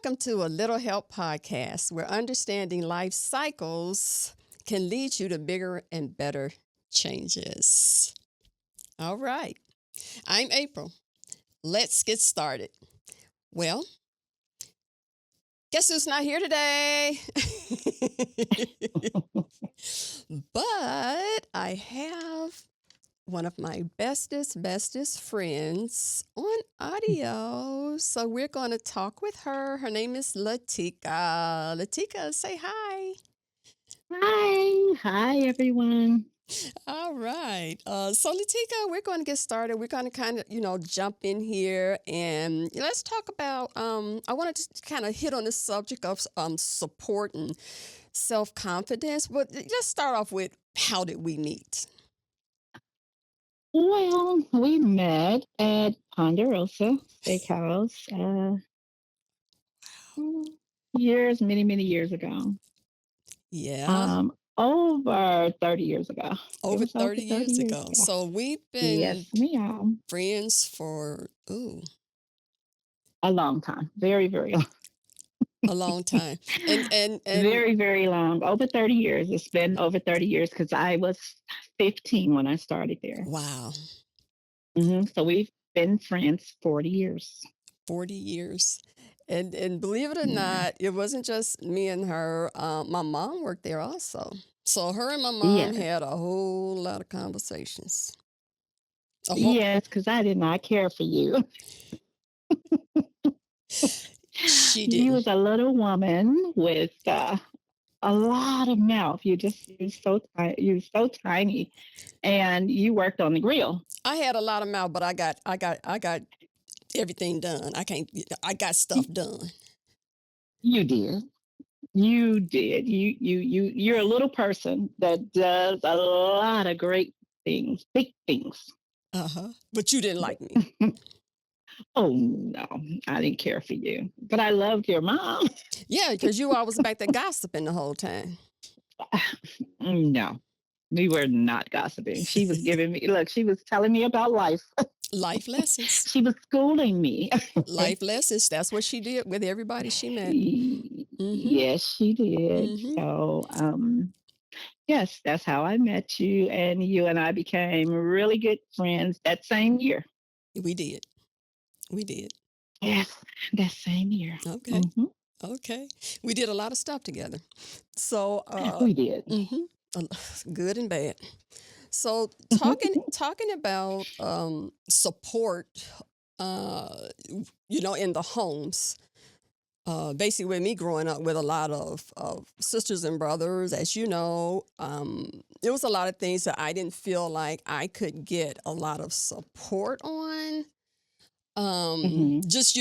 Welcome to a Little Help podcast where understanding life cycles can lead you to bigger and better changes. All right. I'm April. Let's get started. Well, guess who's not here today? But I have one of my bestest friends on audio. So we're going to talk with her. Her name is Lettica. Lettica, say hi. Hi everyone. All right. So Lettica, we're going to get started. We're going to kind of, jump in here and let's talk about, I wanted to kind of hit on the subject of support and self-confidence. But let's start off with, how did we meet? Well, we met at Ponderosa Steakhouse mm, many years ago. Yeah. Over 30 years ago. It Over was over 30 30 years years ago. ago. So we've been Yes, ma'am. friends for A long time. Very, very long. a long time. And Very, very long. Over 30 years. It's been over 30 years because I was 15 when I started there. wow, So we've been friends 40 years. 40 years. And believe it or Yeah. not, it wasn't just me and her. My mom worked there also. So her and my mom Yes. had a whole lot of conversations. A whole Yes, because I did not care for you. She You didn't. was a little woman with a lot of mouth. You were so tiny, and you worked on the grill. I had a lot of mouth, but I got everything done. I got stuff Y- done. You did. You did. You're a little person that does a lot of great things, big things. Uh-huh. But you didn't like me. Oh no, I didn't care for you, but I loved your mom. Yeah, because you always back there gossiping the whole time. No, we were not gossiping. She was giving me look. She was telling me about life. Life lessons. She was schooling me. Life lessons. That's what she did with everybody she met. Mm-hmm. Yes, she did. Mm-hmm. So, yes, that's how I met you, and you and I became really good friends that same year. We did. We did. Yes, that same year. Okay. hmm Okay. We did a lot of stuff together. So We did. mm-hmm. Good and bad. So hmm talking about support in the homes. Basically, with me growing up with a lot of sisters and brothers, as you know, there was a lot of things that I didn't feel like I could get a lot of support on. hmm Just,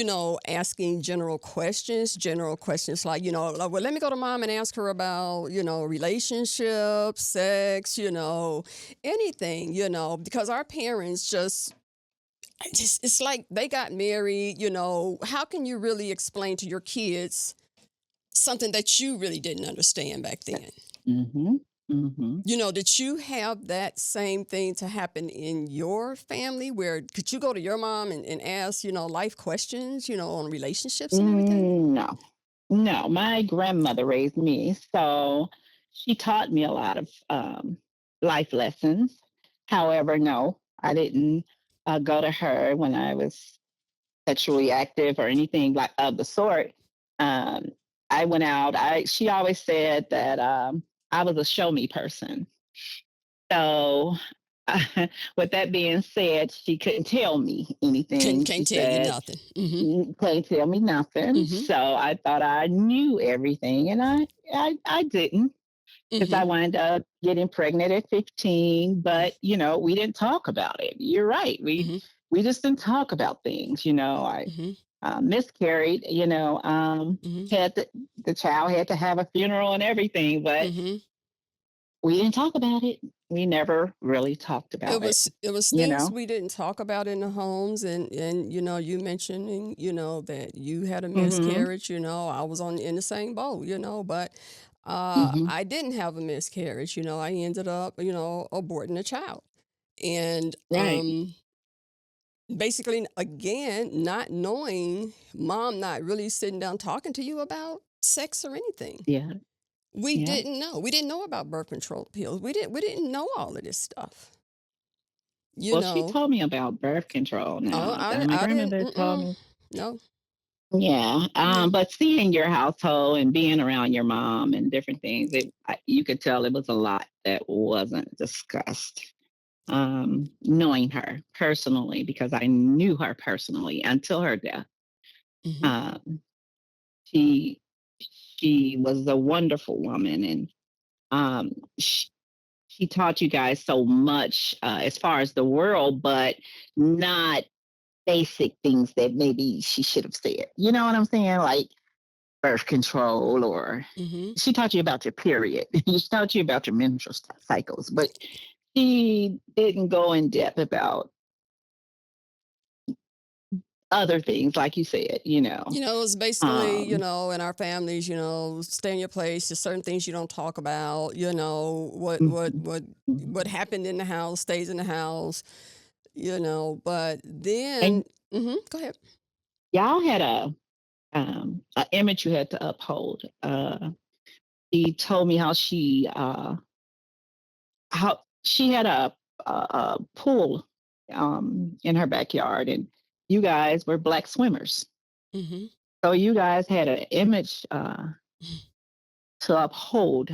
asking general questions like, like, well, let me go to mom and ask her about, relationships, sex, anything, because our parents it's like they got married, how can you really explain to your kids something that you really didn't understand back then? hmm hmm Did you have that same thing to happen in your family where could you go to your mom and ask, life questions, on relationships and everything? No, no. My grandmother raised me, so she taught me a lot of life lessons. However, no, I didn't go to her when I was sexually active or anything like of the sort. Um, I went out. I She always said that I was a show me person. So, with that being said, she couldn't tell me Can anything. She can't tell you said, nothing. Mm-hmm. Can't tell me nothing." Mm-hmm. So I thought I knew everything, and I didn't, because Mm-hmm. I wound up getting pregnant at 15. But we didn't talk about it. You're right. We Mm-hmm. we just didn't talk about things. I Mm-hmm. miscarried. Mm-hmm. Had the child had to have a funeral and everything, but Mm-hmm. we didn't talk about it. We never really talked It about it. was it was You things know. we didn't talk about in the homes, and you mentioning, that you had a hmm miscarriage, I was on in the same boat, but hmm I didn't have a miscarriage, I ended up, aborting a child. And Right. Basically, again, not knowing, mom not really sitting down talking to you about sex or anything. Yeah, We yeah. didn't know. We didn't know about birth control pills. We didn't know all of this stuff. You Well, she know. told me about birth control Oh, now. I My I didn't. grandmother told me. No. Yeah, No. but seeing your household and being around your mom and different things, you could tell it was a lot that wasn't discussed. Knowing her personally, because I knew her personally until her death. Mhm. Um, she she was a wonderful woman, and um, she, she taught you guys so much as far as the world, but not basic things that maybe she should have said. You know what I'm saying? Like birth control, or Mhm. she taught you about your period. She taught you about your menstrual cycles, but she didn't go in depth about other things, like you said. It's basically, Um, in our families, stay in your place. There's certain things you don't talk about. What what mhm, what what mhm. happened in the house stays in the house. But then, And go ahead. y'all had a image you had to uphold. She told me how she had a pool in her backyard, and you guys were black swimmers. Hmm. So you guys had an image to uphold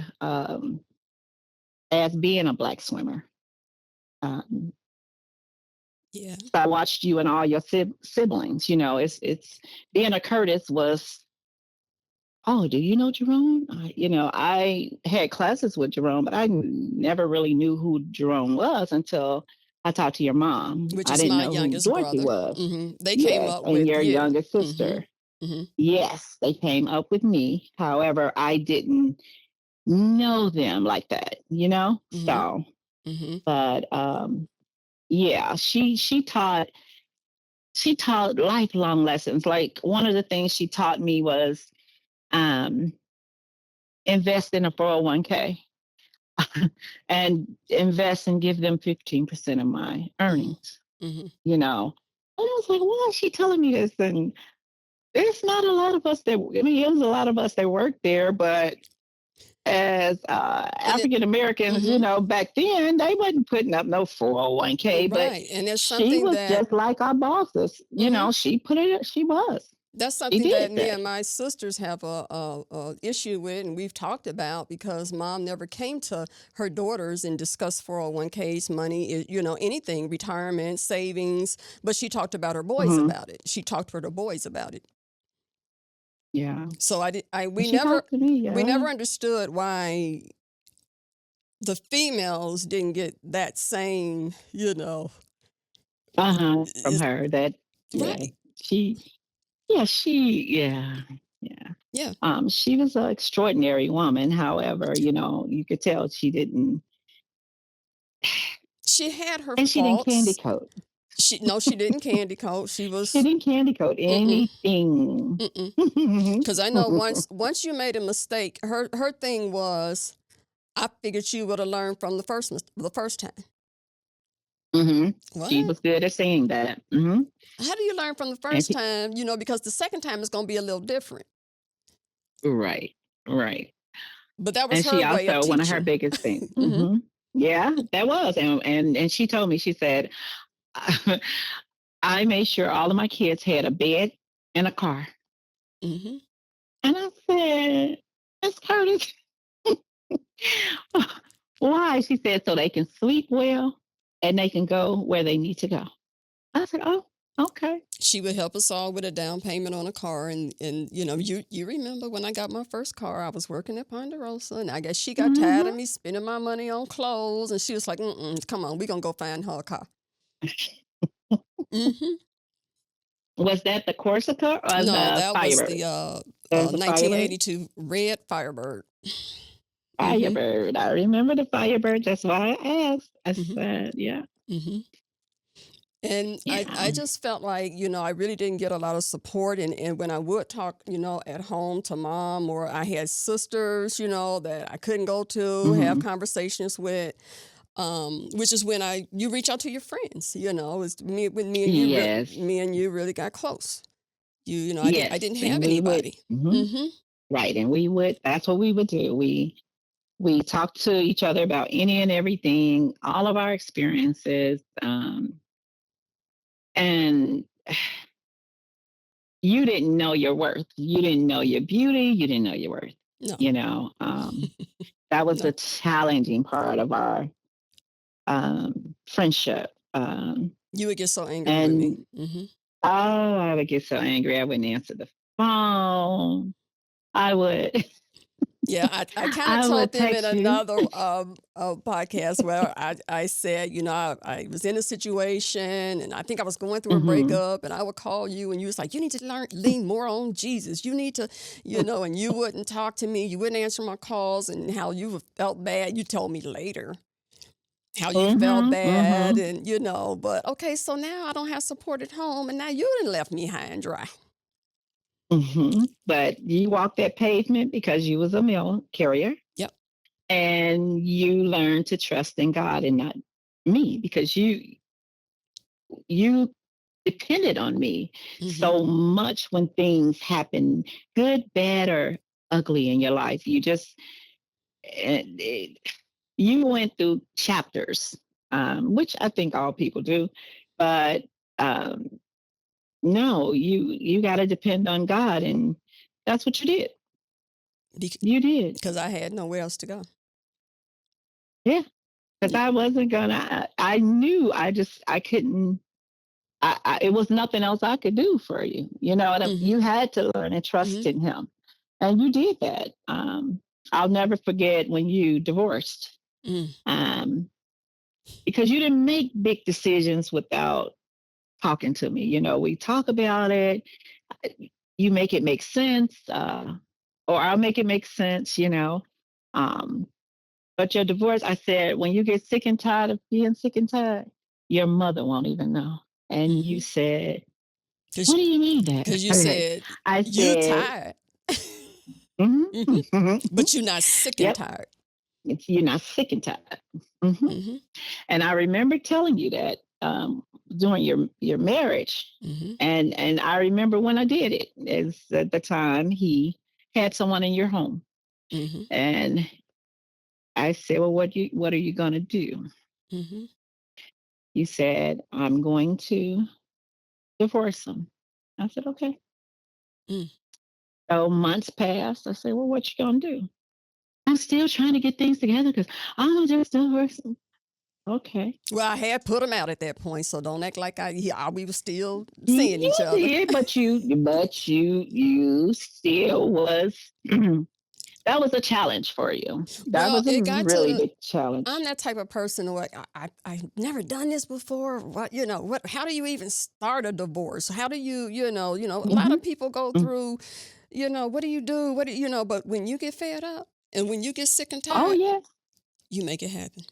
as being a black swimmer. Um, Yeah. so I watched you and all your siblings. It's being a Curtis was. Oh, do you know Jerome? I had classes with Jerome, but I never really knew who Jerome was until I talked to your mom. Which I is didn't my know who youngest Dorothy brother. was. They came Yes, up and with, your yeah. youngest Hmm. sister. Hmm. Yes, they came up with me. However, I didn't know them like that, you know? Hmm. So, Hmm. but yeah, she taught lifelong lessons. Like one of the things she taught me was um invest in a 401k and invest and give them 15% of my Hmm. earnings, Hmm. you know. And I was like, why is she telling me this? And there's not a lot of us that, I mean, there was a lot of us that worked there, but as And it, African Americans, hmm back then, they wasn't putting up no 401k, but right. And it's she something was that, just like our bosses. mhm, She put it, she was. that's She something did that me that. and my sisters have a issue with, and we've talked about because mom never came to her daughters and discussed 401ks, money, anything, retirement, savings. But she talked about her boys Hmm. about it. She talked to her boys about it. Yeah. So I did. I And she talked to me, we yeah. never understood why the females didn't get that same. Uh-huh. From Is, her that, yeah. right? She, yeah, yeah, yeah. Yeah. She was an extraordinary woman. However, you could tell she didn't, She had her and she didn't candy faults. coat. She No, she didn't candy coat. She She was didn't candy coat mm-mm, anything. mm-mm. Because I know once you made a mistake, her thing was, I figured you would have learned from the first time. Hmm. She What? was good at saying that. How do you learn from the And first she, time? Because the second time is going to be a little different. right, right. But that was And she her way of also, one of her teaching. biggest things. Hmm. Yeah, that was. And she told me, she said, I made sure all of my kids had a bed and a car. Hmm. And I said, Miss Curtis, why? She said, so they can sleep well and they can go where they need to go. I said, oh, okay. She would help us all with a down payment on a car, and you remember when I got my first car, I was working at Ponderosa, and I guess she got tired of Hmm. me spending my money on clothes, and she was like, "Come on, we gonna go find her a car." Hmm. Was that the Corsica or No, the that was Firebird? the There's the Firebird. 1982 red Firebird. Hmm. Firebird. I remember the Firebird. That's why I asked. I Hmm. said, yeah, Hmm. And I yeah. just felt like, I really didn't get a lot of support. And when I would talk, at home to mom, or I had sisters, that I couldn't go to have Hmm. conversations with, which is when you reach out to your friends. It's me when me and you Yes. me and you really got close. I Yes. didn't have And we would, anybody. mhm, Hmm. right. And we would, that's what we would do. We talked to each other about any and everything, all of our experiences. And you didn't know your worth. You didn't know your beauty. You didn't know your worth. No, You know, that was the no, challenging part of our friendship. you would get so angry with me. And oh, I would get so angry. I wouldn't answer the phone. I would, Yeah, I kind of I told would them in text you. another podcast where I said, I was in a situation and I think I was going through a Hmm. breakup, and I would call you and you was like, you need to lean more on Jesus. You need to, and you wouldn't talk to me. You wouldn't answer my calls, and how you felt bad. You told me later how you felt Hmm. bad, Hmm. and, but okay, so now I don't have support at home, and now you done left me high and dry. Hmm. But you walked that pavement because you was a mail carrier, Yep. and you learned to trust in God and not me, because you depended on me Mm-hmm. so much when things happen, good, bad, or ugly in your life. And it, you went through chapters, which I think all people do, but um, no, you got to depend on God, and that's what you did. You did, Because I had nowhere else to go. yeah. Because Yeah. I wasn't gonna. I knew I couldn't. It was nothing else I could do for you. Mm-hmm. You had to learn and trust Mm-hmm. in Him, and you did that. I'll never forget when you divorced, Mm. um, because you didn't make big decisions without talking to me. We talk about it. You make it make sense, or I'll make it make sense. Um, but your divorce, I said, when you get sick and tired of being sick and tired, your mother won't even know. And you Mm-hmm. said, Cause, "What do you mean that?" you Okay. said I you said, tired. mm-hmm, Hmm. mm-hmm, But you're not sick and "Yep, tired. you're not sick and tired." Hmm. Hmm. And I remember telling you that during your marriage, Hmm. and I remember when I did it. Is at the time he had someone in your home, Hmm. and I said, "Well, what are you going to do?" Hmm. You said, "I'm going to divorce him." I said, "Okay." Mm. So months passed. I said, "Well, what you gonna do?" "I'm still trying to get things together because I'm just divorce him." Okay. Well, I had put him out at that point, so don't act like we were still seeing You each other. did, but you still was. That was a challenge for you. That Well, was a it got really to. big challenge. I'm that type of person who I've never done this before. How do you even start a divorce? How do a lot Hmm. of people go through, what do you do? But when you get fed up and when you get sick and Oh tired, yeah, you make it happen.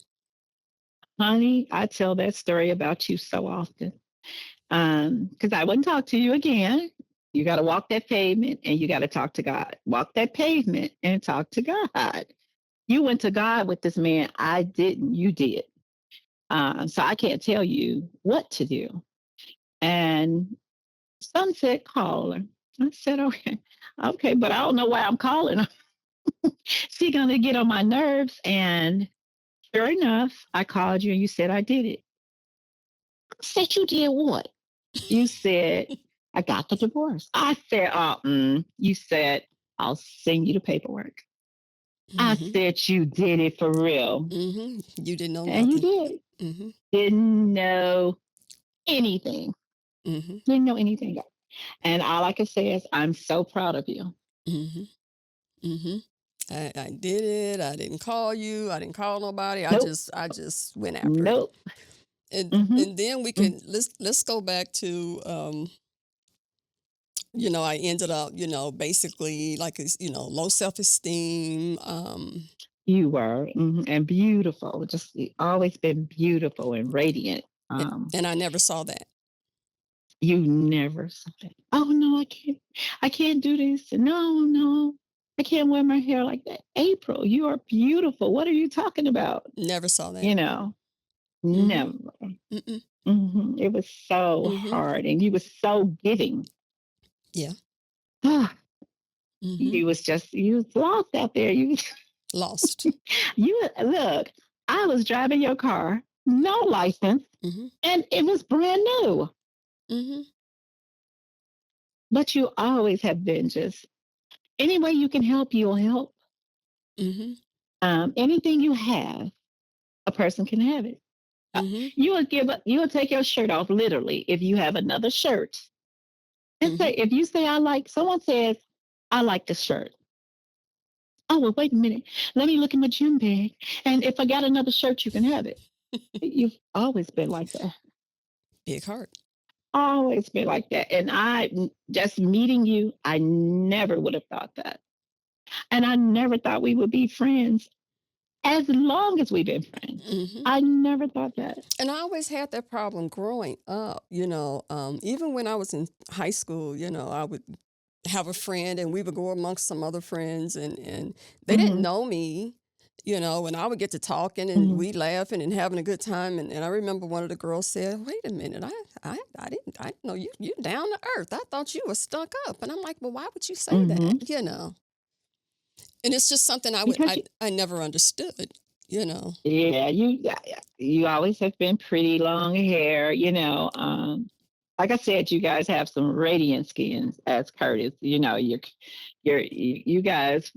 honey, I tell that story about you so often. Because I wouldn't talk to you again. You got to walk that pavement and you got to talk to God. Walk that pavement and talk to God. You went to God with this man. I didn't. You did. So I can't tell you what to do. And some said, call her. I said, okay. Okay, but I don't know why I'm calling her. She gonna get on my nerves. And sure enough, I called you and you said I did it. I said, you did what? You said, I got the divorce. I said, you said, I'll send you the paperwork. I Hmm. said, you did it for real. Hmm. You didn't know And you nothing. did. Hmm. Didn't know anything. Hmm. Didn't know anything. And all I can say is, I'm so proud of you. Hmm. Hmm. I did it. I didn't call you. I didn't call nobody. I Nope. just I just went after it. Nope. And Mm-hmm. then we Mm. can let's go back to I ended up, basically like it's, low self-esteem. You were. And beautiful. Just always been beautiful and radiant. And I never saw that. You never said, "Oh no, I can't. I can't do this." No, no. I can't wear my hair like that. April, you are beautiful. What are you talking about? Never saw that. You know, Mhm. never. Mm-mm. It was so Mhm. hard, and you was so giving. Yeah. Mhm. You was just you was lost out there. You Lost. you look. I was driving your car, no license, Mhm. and it was brand new. Mhm. But you always have been just any way you can help, you'll help. Mhm. Anything you have, a person can have it. Uh, Mhm. you will take your shirt off literally if you have another shirt. And say Mhm. if you say I like someone says, I like the shirt. Oh well wait a minute. Let me look in my gym bag. And if I got another shirt, you can have it. You've always been like that. Big heart. Always been like that. And I just meeting you, I never would have thought that. And I never thought we would be friends as long as we've been friends. Mhm. I never thought that. And I always had that problem growing up, even when I was in high school, I would have a friend and we would go amongst some other friends and they didn't Hmm. know me, and I would get to talking and Hmm. we laughing and having a good time. And I remember one of the girls said, "Wait a minute, I didn't know you down to earth. I thought you were stuck up." And I'm like, "Well, why would you say that?" Hmm. And it's just something Because I never understood, you know. yeah, you always have been pretty long hair, like I said, you guys have some radiant skins as Curtis. You guys.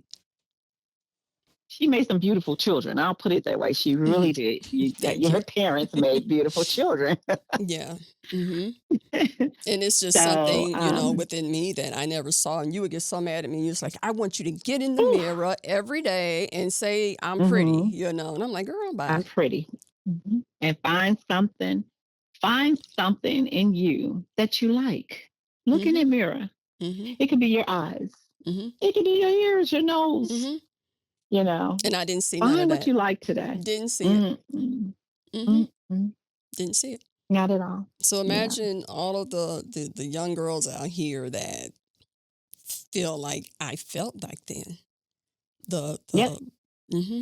She made some beautiful children. I'll put it that way. She really did. Thank Your you. parents made beautiful children. Yeah. Hmm. And it's just So, something, within me that I never saw. And you would get so mad at me. You're just like, I want you to get in the whew, mirror every day and say, I'm pretty, hmm And I'm like, girl, I'm bye. pretty. And find something in you that you like. Look in Hmm. the mirror. Hmm. It could be your eyes. Hmm. It could be your ears, your nose. Hmm. You know, And I didn't see none of find what that. you like today. Didn't see it. Mm-mm, Hmm. mm-mm, Didn't see it. not at all. So Yeah. imagine all of the young girls out here that feel like I felt back then. Yep. The hmm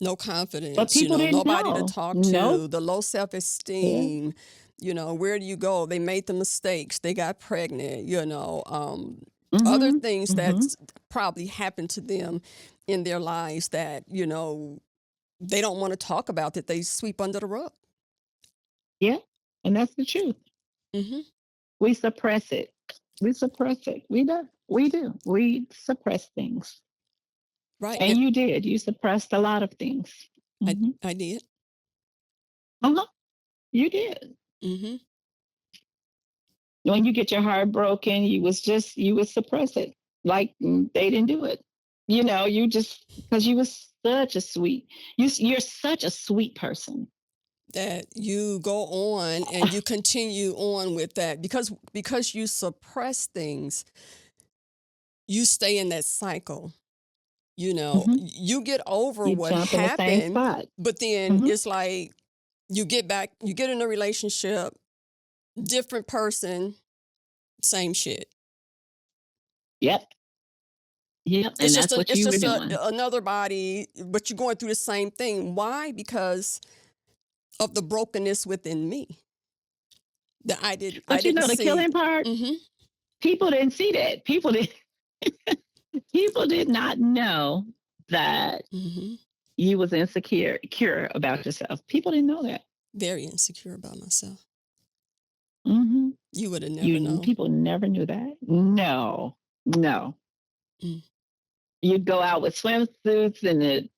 no But confidence, people didn't nobody to know. talk Nope. to, the low Yeah. self-esteem, where do you go? They made the mistakes, they got pregnant, other Mhm. things that Mhm. probably happened to them in their lives that, they don't want to talk about, that they sweep under the rug. Yeah. And that's the truth. Hmm. We suppress it. We suppress it. We do. We do. We suppress things. Right. And you did. You suppressed a lot of things. I, Mhm. I did. Uh-huh. You did. Hmm. When you get your heart broken, you would suppress it. Like they didn't do it. You just because you was such a sweet. You're such a sweet person. That you go on and you continue on with that because you suppress things, you stay in that cycle. Mhm. You get over You what jump in the same happened, spot. but then Mhm. it's like you get in a relationship, different person, same shit. Yep. Yep. And that's what It's you were just doing. another body, but you're going through the same thing. Why? Because of the brokenness within me that I But didn't the see. killing part, Mhm. people didn't see that. People did not know that Mhm. you was insecure about yourself. People didn't know that. Very insecure about myself. Hmm. You would have never known. People never knew that. No, no. Mm. You'd go out with swimsuits and a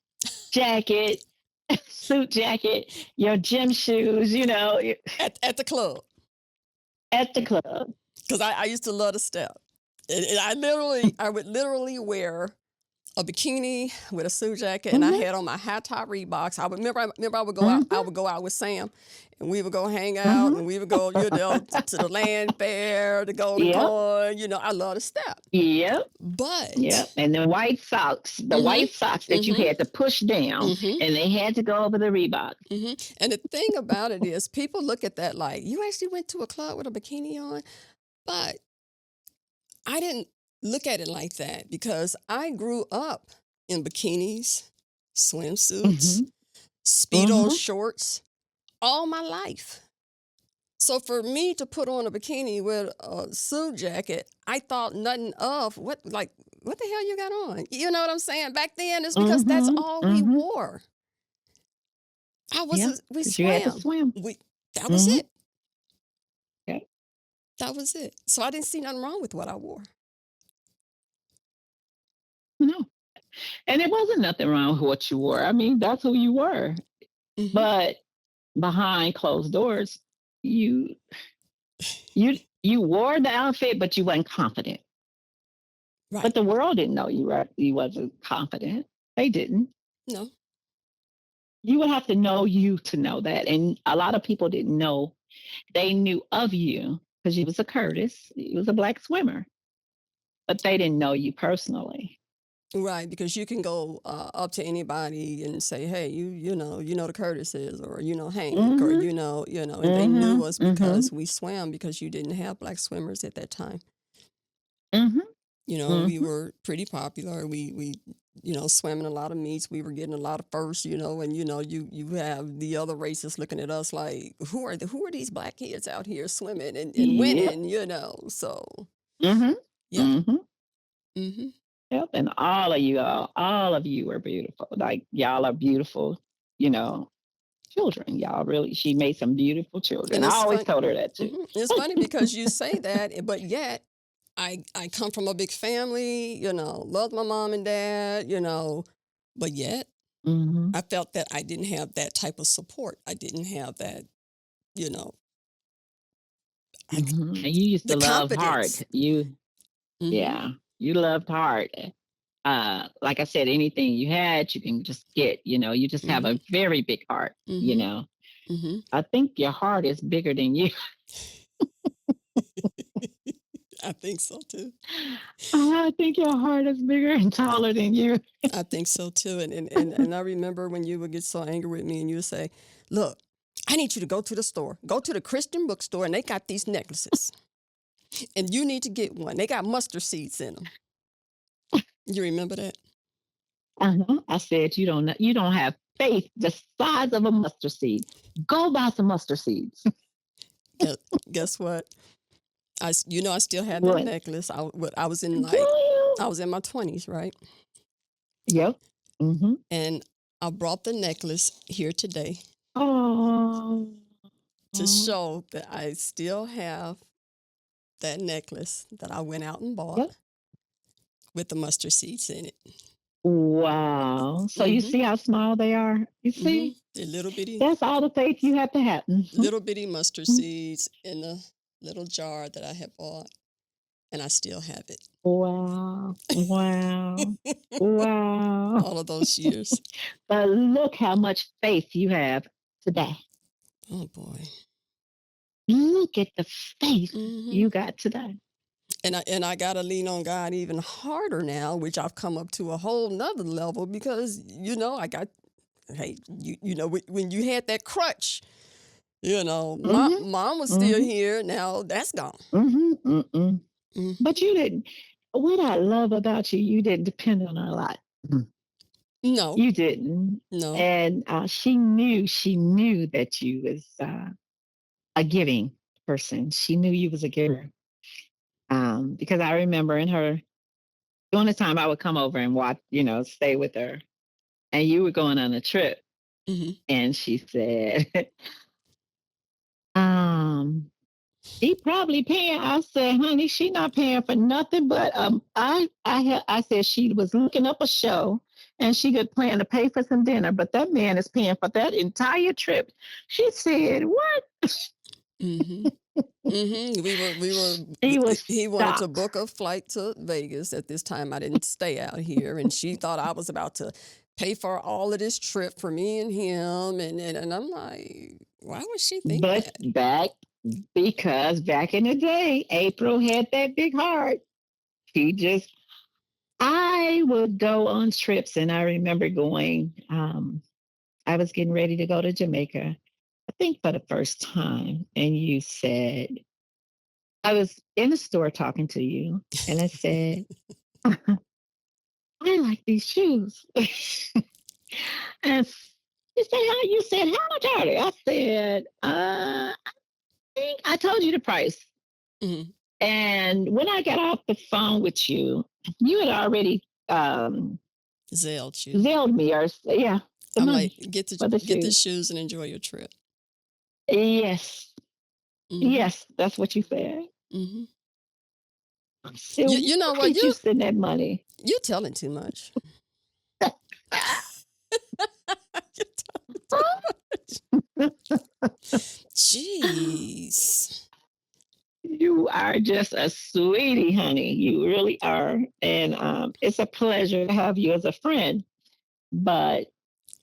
jacket, suit jacket, your gym shoes. At the club, At the club. because I used to love to step. And I would literally wear a bikini with a suit jacket, and I Hmm. had on my high top Reeboks. I would go out. I Hmm. would go out with Sam, and we would go hang out, Hmm. and we would go, to the land fair, the Golden Yep. Corn. I love to step, Yep. Yep. but And the mhm, white socks that you mhm, had to push down, mhm, and they had to go over the Reebok. and the thing about it is, people look at that like you actually went to a club with a bikini on, but I didn't. look at it like that because I grew up in bikinis, swimsuits, Mhm. Speedo Mhm. shorts all my life. So for me to put on a bikini with a suit jacket, I thought nothing of what the hell you got on? You know what I'm saying? Back then it's because that's Mhm. all we Mhm. wore. Yeah, We because you had to swam. swim. We That was Mhm. it. Yeah. That was it. So I didn't see nothing wrong with what I wore. No. And it wasn't nothing wrong with what you wore. I mean, that's who you were. Mhm. But behind closed doors, you you wore the outfit, but you weren't confident. Right. But the world didn't know you wasn't confident. They didn't. No. You would have to know you to know that. And a lot of people didn't know. They knew of you because you was a Curtis, you was a black swimmer, but they didn't know you personally. Right, because you can go up to anybody and say, "Hey, you know the Curtises, or Hank, or Mhm. and they knew Mhm. us Mhm. because we swam because you didn't have black swimmers at that time. Mhm. We Mhm. were pretty popular. We swam in a lot of meets. We were getting a lot of firsts. And you have the other races looking at us like, who are these black kids out here swimming and Yep. winning? So Mhm. yeah. Mhm. Hmm. Yep. And all of you are beautiful. Like y'all are beautiful, you know, children. Y'all really, she made some beautiful children. And I it's always fun. told her that too. It's funny because you say that, but yet I come from a big family, loved my mom and dad, but yet Mhm. I felt that I didn't have that type of support. I didn't have that, you know, I, Mhm. And you used the to love hard. confidence. Hmm. Yeah, you loved hard. Like I said, anything you had, you can just get. You just have Hmm. a very big heart. Hmm. Hmm. I think your heart is bigger than you. I think so too. I think your heart is bigger and taller than you. I think so too. And I remember when you would get so angry with me and you would say, "Look, I need you to go to the store, go to the Christian bookstore, and they got these necklaces, and you need to get one. They got mustard seeds in them." You remember that? Uh-huh. I said you don't have faith the size of a mustard seed. Go buy some mustard seeds. Guess, guess what? I still had that What? necklace. Do you? I was in my 20s, right? Yep. Mm-hmm. And I brought the necklace here today Oh. to show that I still have that necklace that I went out and bought Yep. with the mustard seeds in it. Wow. So you Mm-hmm. see how small they are? You Mm-hmm. see? The That's all the faith you have to have. little bitty mustard seeds in a little jar that I had bought, and I still have Wow. Wow. it. Wow. All of those years. But look how much faith you have today. Oh boy. Look at the faith Hmm. you got today. And I gotta lean on God even harder now, which I've come up to a whole nother level because I got hey, when you had that crutch, Mm-hmm. mom was still Mm-hmm. here. Now that's gone. Mm-hmm. Mm-mm. But Hmm. you didn't. What I love about you, you didn't depend on her a lot. No, You didn't. no. And she knew that you was a giving person. She knew you was a giver. Because I remember in her during the time I would come over and watch, stay with her, and you were going on a trip, Hmm. and she said, um, she probably paying. I said, honey, she not paying for nothing. But I said she was looking up a show, and she could plan to pay for some dinner. But that man is paying for that entire trip. She said, what? Hmm. Hmm. She was He wanted to shocked. book a flight to Vegas. At this time, I didn't stay out here, and she thought I was about to pay for all of this trip for me and him, and I'm like, why would she think But that? because back in the day, April had that big heart. She just I would go on trips, and I remember going. I was getting ready to go to Jamaica, I think for the first time, and you said, I was in the store talking to you, and I said, "I like these shoes." And you said, how much are they? I said, I think I told you the price. Mhm. And when I got off the phone with you, you had already Zelled you. Zelled me, or yeah, the I'm like, money for the get the shoes. shoes and enjoy your trip. Yes, Mhm. yes, that's what you said. Mhm. I said, You know why what? did you send that money? You telling too much. You're telling too much. Jeez. You are just a sweetie, honey. You really are. And it's a pleasure to have you as a friend. But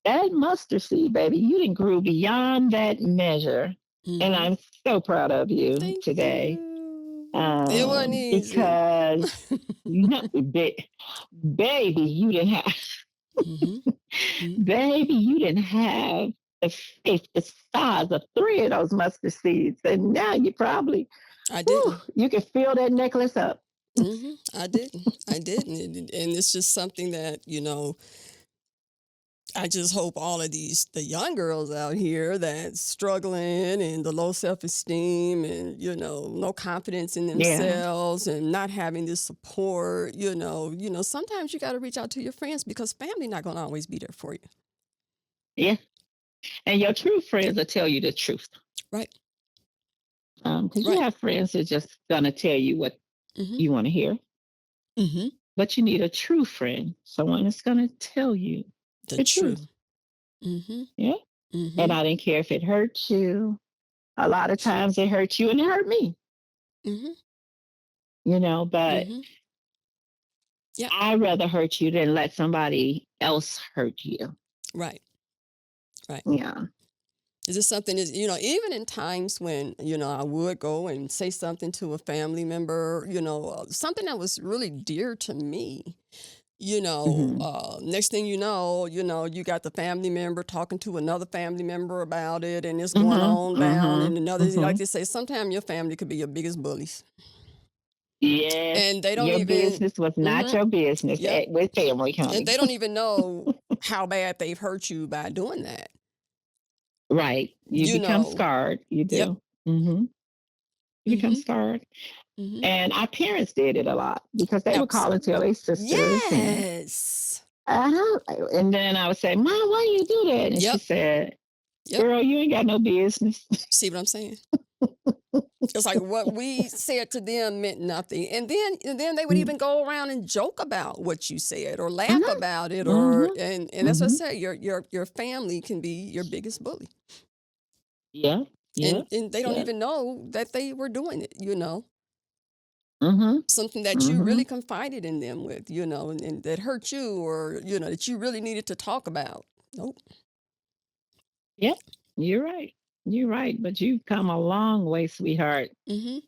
that mustard seed, baby, you didn't grew beyond that measure. And Mhm. I'm so proud of you Thank today. you. It wasn't easy. Because you know, baby, you didn't have Mhm. Mhm. baby, you didn't have the faith the size of three of those mustard seeds. And now you probably, I whew, didn't. you can fill that necklace up. I didn't. I didn't. And it's just something that, I just hope all of the young girls out here that's struggling and the low self-esteem and, no confidence in Yeah. themselves and not having this support, sometimes you got to reach out to your friends because family not going to always be there for you. Yeah. And your true friends will tell you the truth. Right. Because you Right. have friends that just gonna tell you what Mhm. you want to hear, Mhm. but you need a true friend, someone that's gonna tell you The the truth. truth. Mhm. Yeah. And Mhm. I didn't care if it hurt you. A lot of times it hurt you and it hurt me, Mhm. but Mhm. Yeah. I rather hurt you than let somebody else hurt you. Right. Right. Yeah. Is this something is, even in times when, I would go and say something to a family member, something that was really dear to me, Hmm. next thing you got the family member talking to another family member about it and it's going Hmm. on down Hmm. and another, like Hmm. they say, sometimes your family could be your biggest bullies. Yes. And they don't Your even, business was not hmm your business yep. with family, And honey. they don't even know how bad they've hurt you by doing that. Right. You You become know, scarred. You yep. do. Hmm. You become hmm scarred. hmm And our parents did it a lot because they would call and tell Absolutely. their sisters Yes. and then I would say, Mom, why you do that? And she Yep. said, Yep. Girl, you ain't got no business. See what I'm saying? It's like what we said to them meant nothing. And then they would Mm-hmm. even go around and joke about what you said or laugh about it or Mm-hmm. and that's what I Mm-hmm. say. Your family can be your biggest bully. Yeah. Yeah. And they don't Yeah. even know that they were doing it. Mm-hmm. Something that you Mm-hmm. really confided in them with, and that hurt you or, that you really needed to talk about. Nope. Yep. You're right. You're right. But you've come a long way, sweetheart. hmm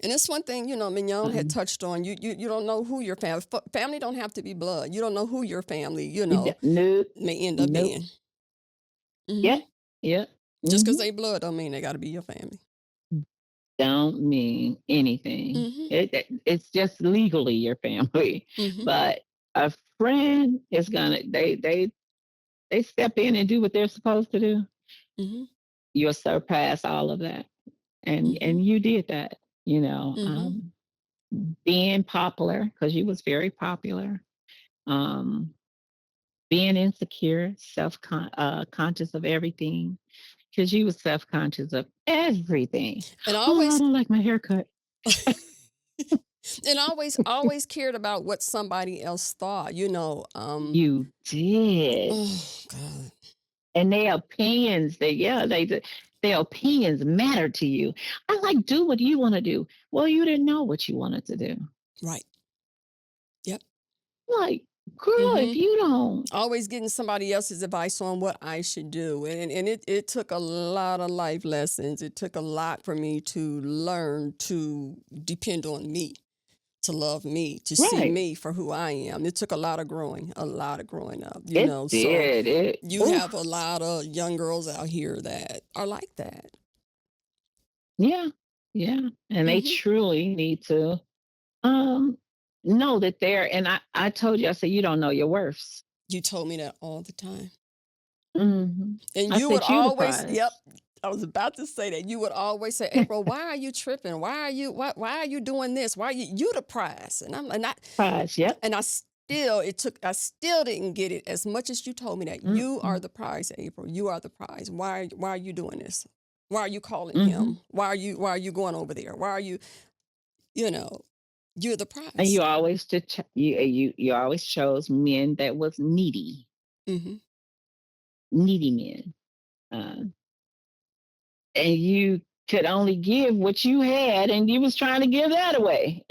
And that's one thing, Mignon had Um, touched on. You don't know who your family don't have to be blood. You don't know who your family, nope. may end up Nope. being. hmm Yep. Yep. Just because Mm-hmm. they blood don't mean they got to be your family. Don't mean anything. hmm It's just legally your family, hmm but a friend is gonna they step in and do what they're supposed to do. hmm You'll surpass all of that, hmm and you did that. You know, hmm being popular because you was very popular. Um, being insecure, conscious of everything because you was self conscious of everything. And I Oh, I always don't like my haircut. and always cared about what somebody else thought. You did. Oh God. And their opinions, their opinions matter to you. I like do what you want to do. Well, you didn't know what you wanted to do. Right. Yep. Like, girl, hmm if you don't, Always getting somebody else's advice on what I should do. And it took a lot of life lessons. It took a lot for me to learn to depend on me, to love me, to see right? me for who I am. It took a lot of growing up, It So did it. you Oh, have a lot of young girls out here that are like that. yeah, Yeah. And they Mhm. truly need to um know that they're, and I told you, I said, you don't know your worth. You told me that all the time. And I you would said, you the always, yep, prize. I was about to say that. You would always say, "April, why are you tripping? Why are you doing this? Why you the prize?" And I'm and I Prize. Yep. and I still didn't get it as much as you told me that you are Mm-mm. the prize, April. You are the prize. Why are you doing this? Why are you calling Hmm. him? Why are you going over there? Why are you, you know, you're the And prize. you always you always chose men that was needy, Mhm. needy men. Uh, and you could only give what you had, and you was trying to give that away.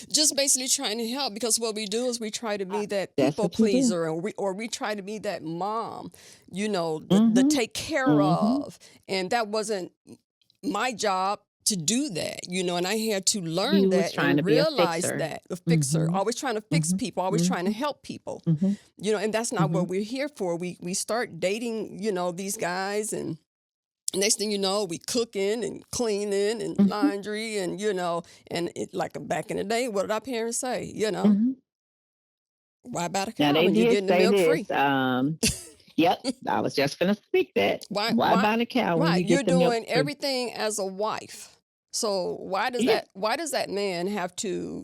Just basically trying to help, because what we do is we try to be that That's people what you do. pleaser, or we try to be that mom, the Mm-hmm. take care Mm-hmm. of. And that wasn't my job to do that, and I had to learn You was that trying to and be a realize fixer. that a fixer, Mm-hmm. always trying to fix Mm-hmm. people, always trying to Mm-hmm. help people, Mm-hmm. and that's not Mm-hmm. what we're here for. We start dating, these guys, and next thing you know, we cooking and cleaning and Mm-hmm. laundry, and and like back in the day, what did our parents say? Mm-hmm. Why buy the Now cow they when you're did getting the say milk this. free? Yep, I was just gonna speak that. Why Why buy the cow when right, you you're get the milk doing free? everything as a wife. So Yeah. why does that man have to,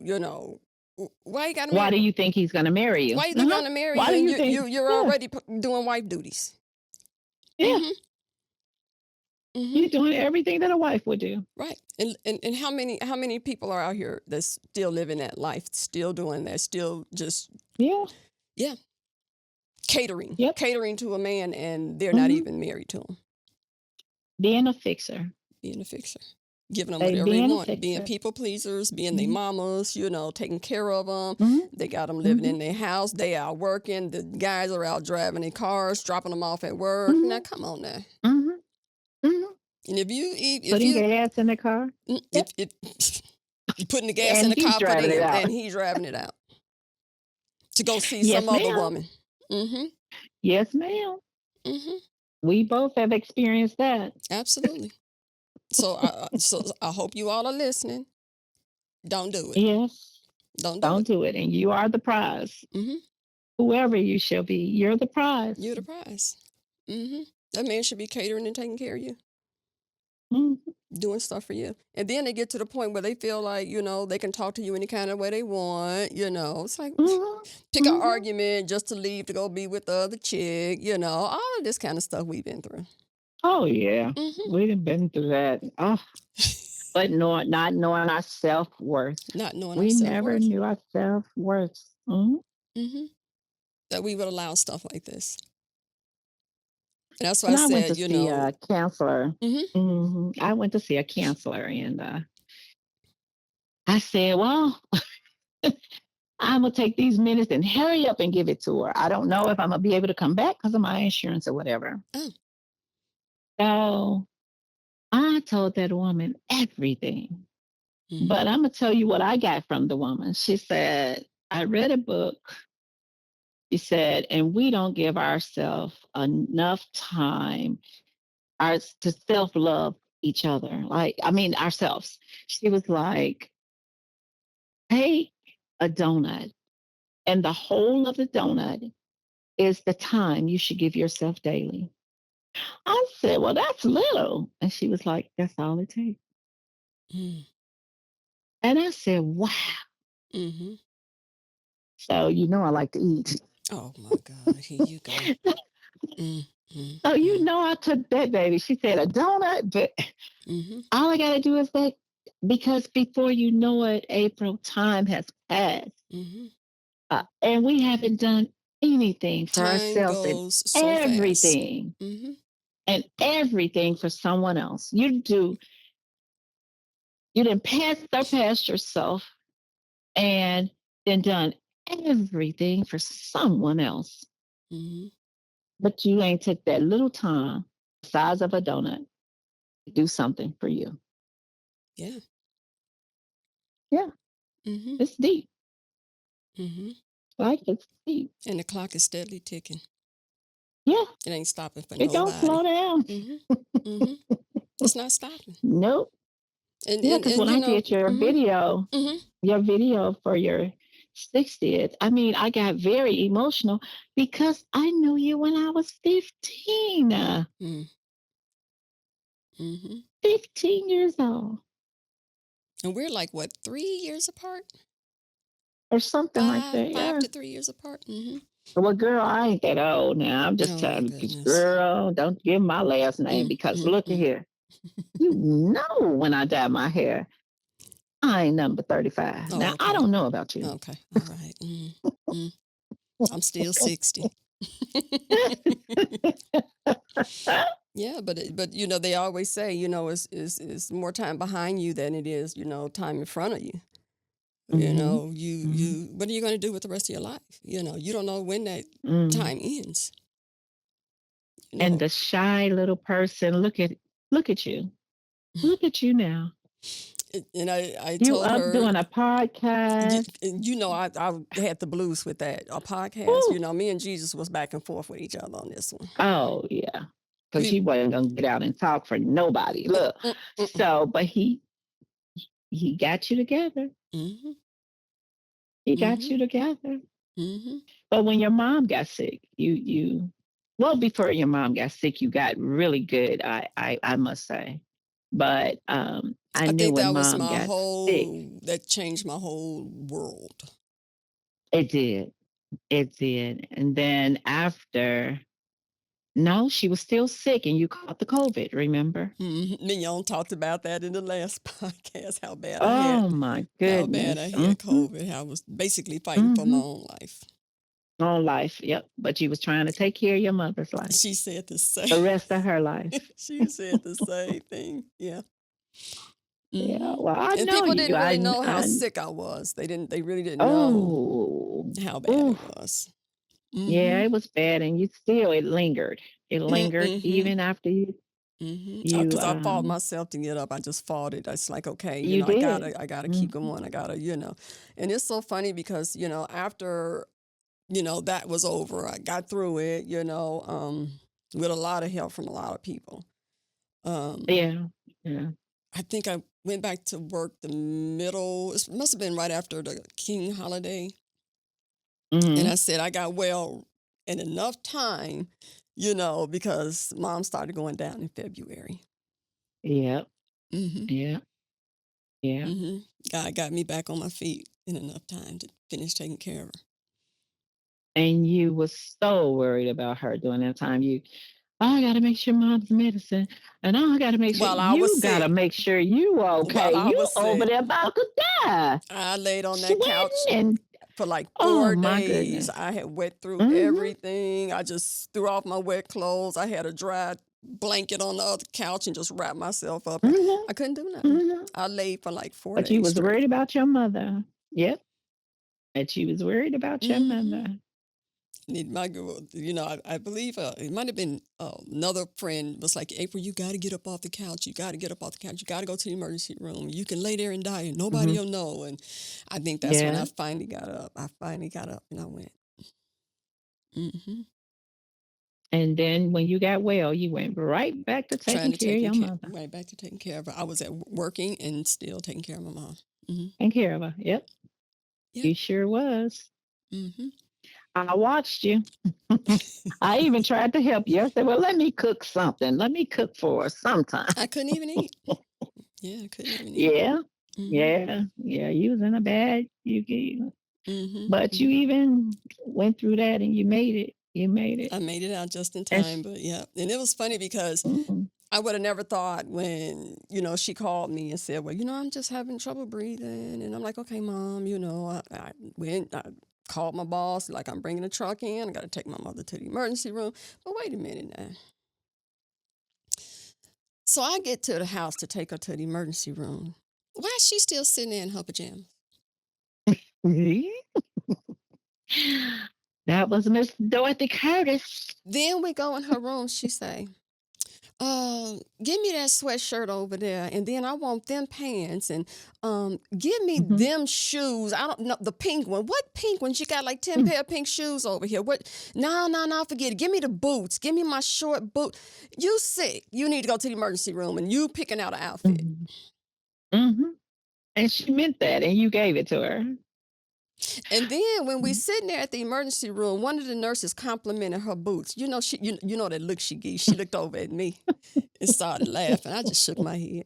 why you got to Why marry? do you think he's gonna marry you? Why is he Uh-huh. going to marry Why you do and you think? you're Yeah. already doing wife duties? Yeah. Mhm. Mhm. You're doing everything that a wife would do. Right. And how many people are out here that's still living that life, still doing that, still just, Yeah. yeah, catering, Yep. catering to a man, and they're not Hmm. even married to him, Being a fixer. being a fixer, giving them They whatever they being a want, being fixer. people pleasers, being their Hmm. mamas, taking care of them. Hmm. They got them living Hmm. in their house. They out working. The guys are out driving their cars, dropping them off at work. Now, Hmm. come on now. Hmm. Hmm. And if Putting you gas in the car. if Yep. if you putting the gas in And the he's car for driving it them, out. and he's driving it out to go see some Yes, other ma'am. woman. Mm-hmm. Yes, ma'am. Mm-hmm. We both have experienced that. Absolutely. So I hope you all are listening. Don't do it. Yes. Don't do Don't it. do it. And you are the prize. Mm-hmm. Whoever you shall be, you're the You're prize. the prize. Mm-hmm. That man should be catering and taking care of you, Hmm. doing stuff for you. And then they get to the point where they feel like, they can talk to you any kind of way they want. It's like Hmm. pick an Hmm. argument just to leave to go be with the other chick, all of this kind of stuff we've been through. Oh yeah, Mm-hmm. we've been through that. Oh, but not knowing our self worth. Not knowing our We self never worth. knew our self worth. Hmm. Mm-hmm. That we would allow stuff like this. And that's why I And I went to said, see a counselor. mm-hmm. I went to see a counselor, and I said, "Well, I'm gonna take these minutes and hurry up and give it to her. I don't know if I'm gonna be able to come back because of my insurance or whatever." Oh, So I told that woman everything. mm-hmm. But I'm gonna tell you what I got from the woman. She said, "I read a book." She said, "And we don't give ourselves enough time to self love each other. Like, I mean, ourselves." She was like, "Take a donut, and the whole of the donut is the time you should give yourself daily." I said, "Well, that's little." And she was like, "That's all it takes." Mm-hmm. And I said, "Wow." Mm-hmm. So, I like to eat. Oh my God, here you go. Mm, mm, So, mm, I took that baby. She said, "A donut," but mhm, all I got to do is that, because before you know it, April, time has passed. mhm. And we haven't done anything for Time ourselves, and goes so fast. everything Mhm, and everything for someone else. You didn't surpass yourself, and then done everything for someone else. mhm. But you ain't took that little time, the size of a donut, to do something for you. Yeah. Yeah, Mhm, it's deep. mhm. Life is deep. And the clock is steadily ticking. Yeah, It ain't stopping for it don't nobody. slow down. Mhm, mhm. It's not stopping. Nope. Yeah, because when you I know, did your mhm, video mhm, your video for your 60th, I mean, I got very emotional because I knew you when I was 15, mm, mhm. 15 years old And we're like what, 3 years apart? or something like Five, that. five Yeah. to 3 years apart. Hmm. Well, girl, I ain't that old now. I'm just Oh my telling you, goodness. girl, don't give my last name Mm, because mm, look at mm. here. You know, when I dye my hair, I ain't number 35. Oh, Now, I okay. don't know about you. Okay. All right. Mm, mm. I'm still 60. Yeah, but they always say, it's more time behind you than it is, time in front of you. Hmm. Hmm. What are you going to do with the rest of your life? You don't know when that Hmm. time ends. You And know, the shy little person, look at you. Look at you now. and I You told up her, doing a podcast. I had the blues with that a podcast. Woo. Me and Jesus was back and forth with each other on this one. Oh yeah. Because We, he wasn't gonna get out and talk for nobody. Look. mm, mm, mm, So but he got you together. mm, He got mhm, you together. mhm. But when your mom got sick, you well before your mom got sick, you got really good, I must say. But I I knew think when that was mom got sick, that changed my whole world. it did. It did. And then after no, she was still sick and you caught the COVID, remember? Mignon talked about that in the last podcast. Oh my How bad I goodness. had Mm-hmm. COVID. I was basically fighting for my Mm-hmm. own life. On life, yep. But you was trying to take care of your mother's life. She said the same. The rest of her life. She said the same thing. Yeah. Yeah. Hmm. Well, I And know people you. didn't really I know how I sick I was. They didn't. They really didn't know oh. how bad it Oof. was. Yeah, Mm-hmm. it was bad and you still it lingered. It lingered Mm-hmm. even after you Mm-hmm. you Because I fought um myself to get up. I just fought it. It's like, okay, you did. I gotta keep Mm-hmm. going. I gotta. And it's so funny because after that was over, I got through it. With a lot of help from a lot of people. Um, Yeah. Yeah. I think I went back to work it must have been right after the King holiday. And Mm-hmm. I said, I got well in enough time, because mom started going down in February. Yep. Hmm. Yeah. Yeah. Hmm. God got me back on my feet in enough time to finish taking care of her. And you was so worried about her during that time. Oh, I gotta make sure mom's medicine. And oh, I gotta make sure While I was you gotta sick, make sure you okay. while I You was over sick, there about to die. I laid on that couch Sweating and for like oh four my days. goodness. I had wet through Mm-hmm. everything. I just threw off my wet clothes. I had a dry blanket on the other couch and just wrapped myself up. And Mm-hmm. I couldn't do nothing. Mm-hmm. I laid for like four But you days was straight. worried about your mother. Yep. And she was worried about your Hmm. mother. My girl, I believe it might have been another friend was like, April, you got to get up off the couch. You got to get up off the couch. You got to go to the emergency room. You can lay there and die and nobody Mm-hmm. will know. And I think that's when I Yeah. finally got up. I finally got up and I went. Hmm. And then when you got well, you went right back to Trying taking to care of your mother. right back to taking care of her. I was at working and still taking care of my mom. Hmm. Taking care of her. Yep. Yep. You sure was. Hmm. I watched you. I even tried to help you. I said, well, let me cook something. Let me cook for us sometime. I couldn't even eat. Yeah, I couldn't even eat. Yeah. Hmm. Yeah. Yeah. You was in a bad you Hmm. but you Hmm. even went through that and you made it. You made it. I made it out just in time, That's but yeah. And it was funny because mm, I would have never thought when, she called me and said, well, I'm just having trouble breathing. And I'm like, okay, mom, I went, I called my boss, like, I'm bringing a truck in. I got to take my mother to the emergency room. But wait a minute now. So I get to the house to take her to the emergency room. Why is she still sitting there in her pajamas? that was Miss Dorothy Curtis. Then we go in her room. She say, give me that sweatshirt over there, and then I want them pants, and give me Hmm. them shoes. I don't know the pink one. What pink ones? You got like 10 Hmm. pair of pink shoes over here. What? No, no, no, forget it. Give me the boots. Give me my short boot. You sick. You need to go to the emergency room, and you picking out an outfit. Mhm. And she meant that, and you gave it to her. And then when we Mm. sitting there at the emergency room, one of the nurses complimented her boots. You know, you know that look she gave. She looked over at me and started laughing. I just shook my head.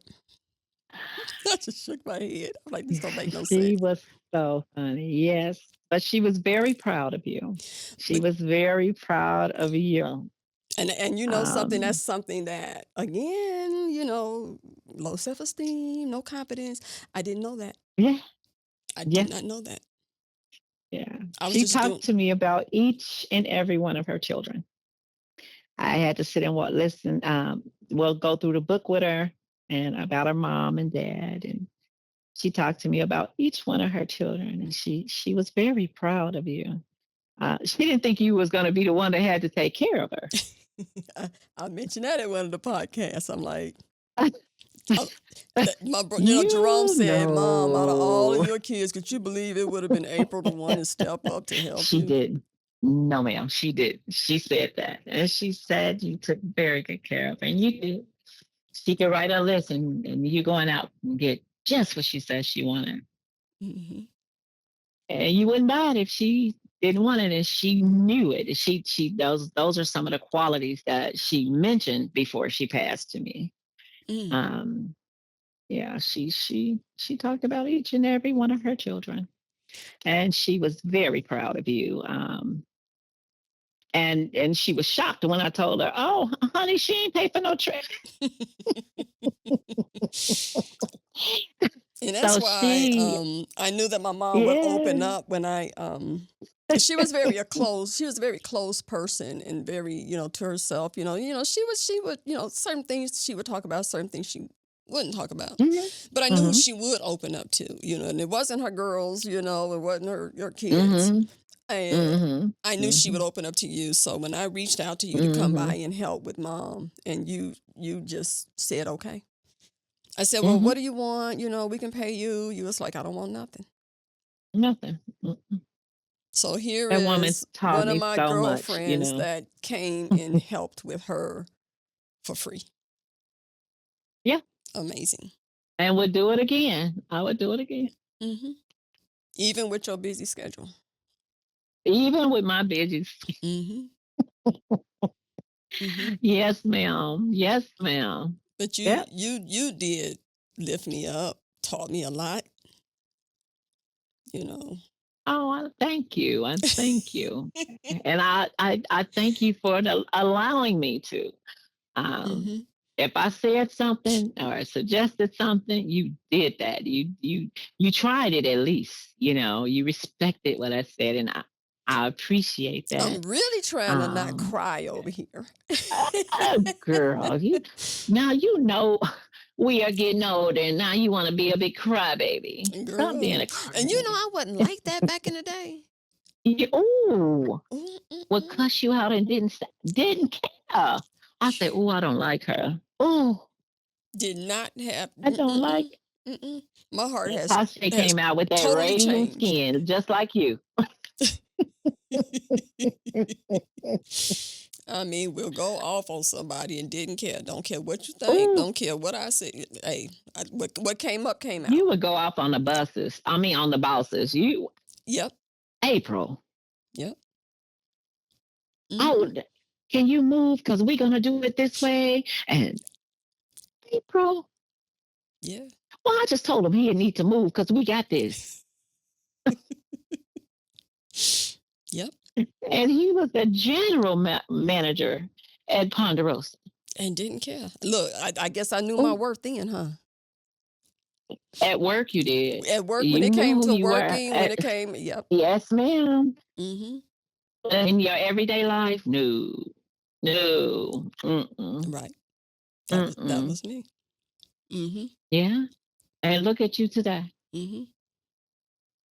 I just shook my head. I'm like, this don't make no She sense. was so funny, yes, but she was very proud of you. She But was very proud of you. and you know something, that's Um, something that again, you know, low self-esteem, no confidence. I didn't know that. yeah, I yeah, did not know that. yeah. I was She just talked doing to me about each and every one of her children. I had to sit and listen, well, go through the book with her and about her mom and dad, and she talked to me about each one of her children, and she was very proud of you. She didn't think you was going to be the one that had to take care of her. I, I mentioned that at one of the podcasts. I'm like, oh, that you know, Jerome You said, "Mom, out of all of know. your kids, could you believe it would have been April the one to step up to help She you?" didn't. No, ma'am, she did. She said that. And she said you took very good care of her. And you did. She could write a list and you going out and get just what she said she wanted. Hmm. And you wouldn't buy it if she didn't want it. And she knew it. She those are some of the qualities that she mentioned before she passed to me. Mm. Um, yeah, she talked about each and every one of her children. And she was very proud of you. And she was shocked when I told her, "Oh, honey, she ain't pay for no trip." And that's So why she, I knew that my mom would open yeah, up when I she was a very close person and very, you know, to herself, she would, you know, certain things she would talk about, certain things she wouldn't talk about. hmm But I knew who hmm she would open up to, you know, and it wasn't her girls, you know, it wasn't her kids. hmm And hmm I knew she hmm would open up to you. So when I reached out to you to come by hmm and help with mom and you just said okay. I said, "Well, hmm what do you want? You know, we can pay you." You was like, "I don't want nothing." nothing. So here That woman is taught one of me my so much, girlfriends that came and helped with her for free. Yeah, Amazing. and would do it again. I would do it again, Hmm. Even with your busy schedule. even with my veggies. Hmm. Hmm. Yes, ma'am. Yes, ma'am. But Yep. you did lift me up, taught me a lot, you know. Oh, I thank you. I thank you, and I thank you for allowing me to. Um, Hmm. if I said something or suggested something, you did that. You tried it at least. You know, you respected what I said, and I appreciate I'm that. really trying to not Um, cry over here. girl, you now you know we are getting older, and now you want to be a big crybaby. Stop being Girl. a And you know crybaby. I wasn't like that back in the day. Oh, would Mm-mm-mm. cuss you out and didn't care. I said, "Oh, I don't like her. Oh, Did not have I don't like." mm-mm, mm-mm. My heart How she has came out with that totally radiant changed. skin, just like you. I mean, we'll go off on somebody and didn't care. Don't care what you think. Oh, Don't care what I say. Hey, what came up came out. you would go off on the buses. I mean, on the bosses. You, Yep. April. Yep. Oh, Hmm. can you move? Because we're gonna do it this way. And April. Yeah. Well, I just told him he need to move because we got this. Yep. And he was the general manager at Ponderosa. And didn't care. Look, I guess I knew my Oh, worth then, huh? at work, you did. At work, when You it knew came who to you were. working, when it came, yep. Yes, ma'am. Hmm. In your everyday life, no, no, mm-mm, Right. That mm-mm. was me. Hmm. Yeah, and look at you today. Hmm.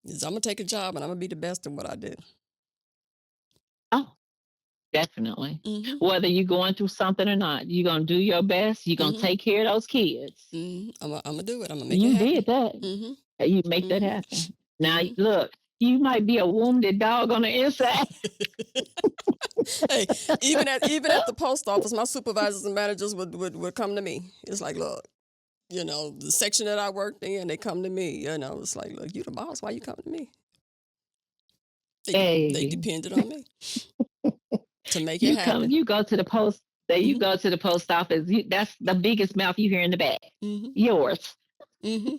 I'm gonna take a job and I'm gonna be the best in what I do. Oh, definitely. Hmm. Whether you're going through something or not, you're gonna do your best. You're gonna Hmm. take care of those kids. Hmm. I'm gonna do it. I'm gonna make it You did happen. that. Hmm. You make that Hmm. happen. Now, Hmm. look, you might be a wounded dog on the inside. Hey, even at the post office, my supervisors and managers would come to me. It's like, look, The section that I worked in, they come to me. It's like, look, you the boss. Why you coming to me? They Hey, depended on me to make it happen. you go to the post, there you Hmm. go to the post office. That's the biggest mouth you hear in the back. Hmm. Yours. Hmm.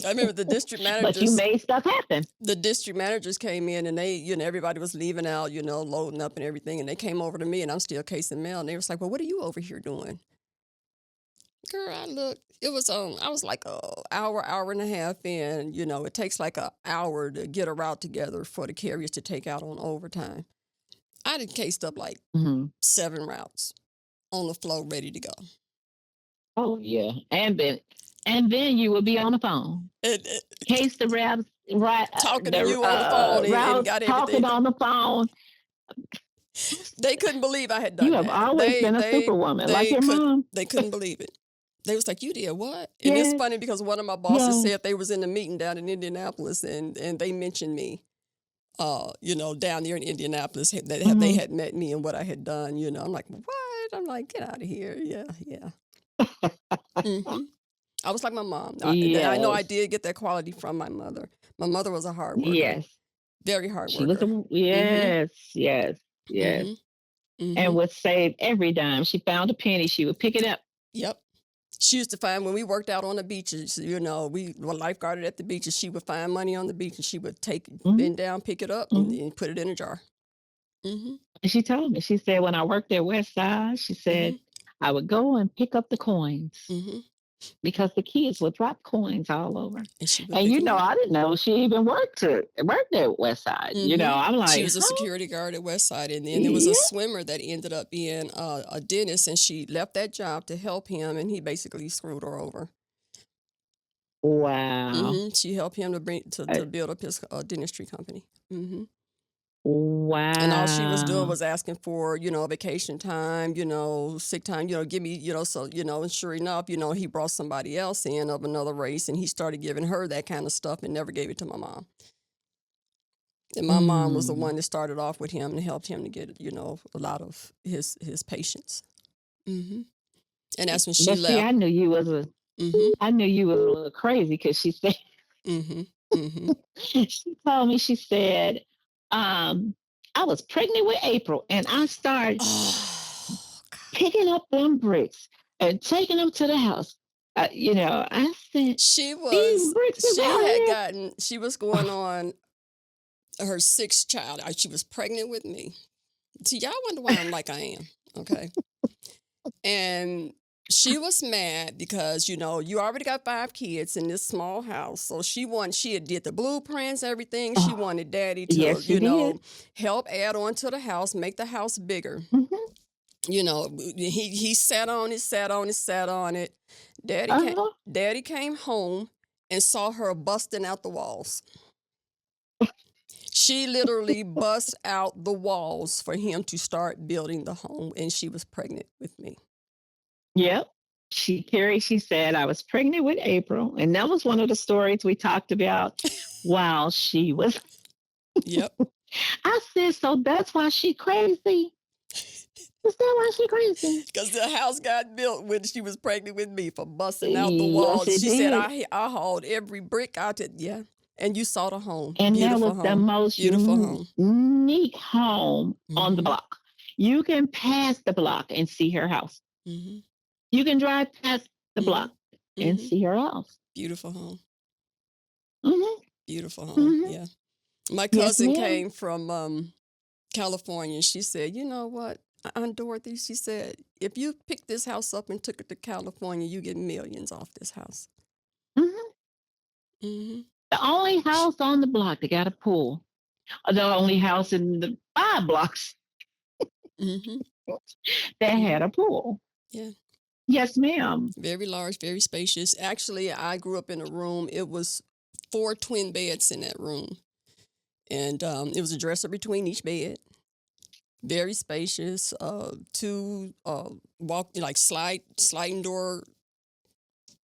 I remember But you made stuff happen. the district managers came in and they, everybody was leaving out, loading up and everything. And they came over to me and I'm still casing mail. And they was like, well, what are you over here doing? Girl, I looked, it was I was like a hour and a half in, it takes like an hour to get a route together for the carriers to take out on overtime. I did cased up like Hmm. 7 routes on the flow ready to go. Oh yeah, and then you will be on the phone. And, Case the reps, right? talking to you on the phone and Route got talking everything. on the phone. They couldn't believe I had You done have that. always been a superwoman, like your mom. They couldn't believe it. They was like, "You did what?" And it's Yes, funny because one of my bosses yes. said they was in a meeting down in Indianapolis and they mentioned me. Down there in Indianapolis, they Hmm. had met me and what I had done. I'm like, what? I'm like, get out of here. Yeah, yeah. Hmm. I was like my mom. I know I Yes, did get that quality from my mother. My mother was a hard worker, yes. very hard She was worker. a Hmm. yes, yes, yes. Hmm. Hmm. And would save every dime. She found a penny, she would pick it up. Yep. She used to find when we worked out on the beaches, we were lifeguarded at the beaches. She would find money on the beach and she would Hmm. bend down, pick it up, Hmm. and put it in a jar. Hmm. And she told me, she said, when I worked at West Side, she said, Hmm. I would go and pick up the coins Hmm. because the kids would drop coins all over. And she would And pick them up. I didn't know she even worked at West Side. Hmm. I'm She like, was a huh? security guard at Westside, and then there was a Yeah. swimmer that ended up being a dentist, and she left that job to help him, and he basically screwed her over. Wow. She helped him to Uh, build up his dentistry company. Hmm. And all she was doing Wow. was asking for, vacation time, sick time, give me, and sure enough, he brought somebody else in of another race and he started giving her that kind of stuff and never gave it to my mom. And my mom was the Mm. one that started off with him and helped him to get, a lot of his patients. Hmm. And that's when she But see, left. Hmm. I knew you were a little crazy because she said, Hmm. Hmm. she told me, she said, um, I was pregnant with April and I started Oh, picking up them bricks and taking them to the house. I said, these bricks is she out had here. she was going on her 6th child. She was pregnant with me. See, y'all wonder why I'm like I am. Okay. And she was mad because, you already got 5 kids in this small house. So she had did the blueprints, everything. She Oh, wanted daddy to, yes, she did. help add on to the house, make the house bigger. Hmm. He sat on it, sat on it, sat on it. Daddy came, Uh-huh. daddy came home and saw her busting out the walls. She literally bust out the walls for him to start building the home, and she was pregnant with me. Yep. She said, I was pregnant with April. And that was one of the stories we talked about while she was. Yep. I said, so that's why she crazy. Is that why she crazy? Because the house got built when she was pregnant with me for busting out the Yes, walls. it She said, did. I hauled every brick out. Yeah. And you saw the home. And that Beautiful was the home. most Beautiful home. unique home on the Hmm. block. You can pass the block and see her house. Hmm. You can drive past the Hmm. block and Hmm. see her house. Beautiful home. Hmm. Beautiful home. Hmm. Yeah. My Yes, cousin ma'am. came from California. She said, you know what, Aunt Dorothy, she said, if you pick this house up and took it to California, you get millions off this house. Hmm. Hmm. The only house on the block that got a pool. The only house in the 5 blocks Hmm. that Hmm. had a pool. Yeah. Yes, ma'am. Very large, very spacious. Actually, I grew up in a room. It was 4 twin beds in that room. And it was a dresser between each bed. Very spacious. Two like sliding door,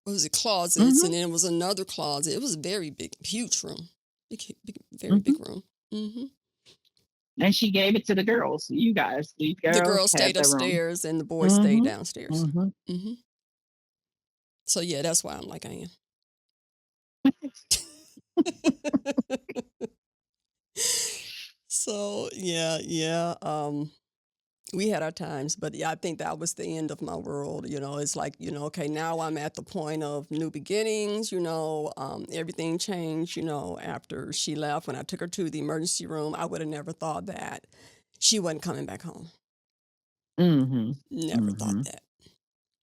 what was it, closets, Hmm. and then it was another closet. It was a very big, huge room. Big, very big Hmm. room. Hmm. And she gave it to the girls. You guys, these The girls girls had stayed the room. upstairs and the boys stayed Hmm. downstairs. Hmm. Hmm. So yeah, that's why I'm like I am. So yeah, yeah. We had our times, but yeah, I think that was the end of my world. It's like, okay, now I'm at the point of new beginnings. Everything changed, after she left. When I took her to the emergency room, I would have never thought that she wasn't coming back home. Mhm. Never thought Mhm. that.